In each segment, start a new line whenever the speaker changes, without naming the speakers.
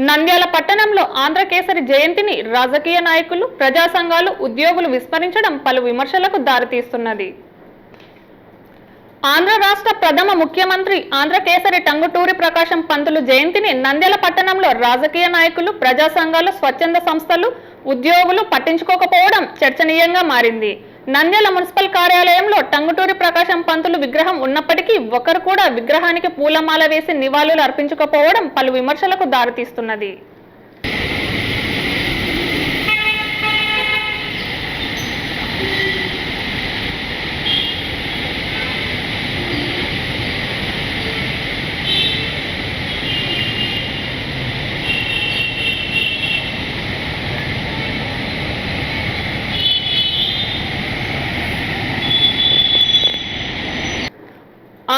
నంద్యాల పట్టణంలో ఆంధ్రకేసరి జయంతిని రాజకీయ నాయకులు, ప్రజా సంఘాలు, ఉద్యోగులు విస్మరించడం పలు విమర్శలకు దారితీస్తున్నది. ఆంధ్ర రాష్ట్ర ప్రథమ ముఖ్యమంత్రి ఆంధ్రకేసరి టంగుటూరి ప్రకాశం పంతులు జయంతిని నంద్యాల పట్టణంలో రాజకీయ నాయకులు, ప్రజా సంఘాలు, స్వచ్ఛంద సంస్థలు, ఉద్యోగులు పట్టించుకోకపోవడం చర్చనీయంగా మారింది. నంద్యాల మున్సిపల్ కార్యాలయంలో టంగుటూరి ప్రకాశం పంతులు విగ్రహం ఉన్నప్పటికీ ఒకరు కూడా విగ్రహానికి పూలమాల వేసి నివాళులు అర్పించకపోవడం పలు విమర్శలకు దారితీస్తున్నది.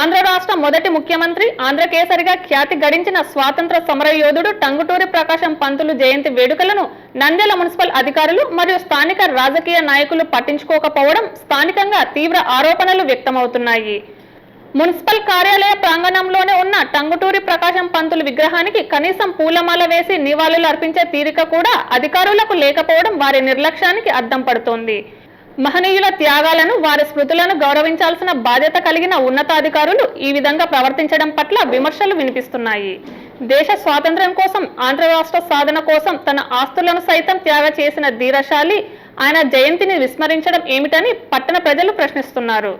ఆంధ్ర రాష్ట్ర మొదటి ముఖ్యమంత్రి, ఆంధ్రకేసరిగా ఖ్యాతి గడించిన స్వాతంత్ర సమర యోధుడు టంగుటూరి ప్రకాశం పంతులు జయంతి వేడుకలను నంద్యాల మున్సిపల్ అధికారులు మరియు స్థానిక రాజకీయ నాయకులు పట్టించుకోకపోవడం స్థానికంగా తీవ్ర ఆరోపణలు వ్యక్తమవుతున్నాయి. మున్సిపల్ కార్యాలయ ప్రాంగణంలోనే ఉన్న టంగుటూరి ప్రకాశం పంతులు విగ్రహానికి కనీసం పూలమాల వేసి నివాళులు అర్పించే తీరిక కూడా అధికారులకు లేకపోవడం వారి నిర్లక్ష్యానికి అద్దం పడుతోంది. మహనీయుల త్యాగాలను, వారి స్మృతులను గౌరవించాల్సిన బాధ్యత కలిగిన ఉన్నతాధికారులు ఈ విధంగా ప్రవర్తించడం పట్ల విమర్శలు వినిపిస్తున్నాయి. దేశ స్వాతంత్ర్యం కోసం, ఆంధ్ర రాష్ట్ర సాధన కోసం తన ఆస్తులను సైతం త్యాగ చేసిన ధీరశాలి ఆయన జయంతిని విస్మరించడం ఏమిటని పట్టణ ప్రజలు ప్రశ్నిస్తున్నారు.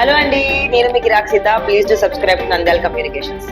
హలో అండి, నేను మీకు Rakshitha. Please to subscribe Nandyal communications.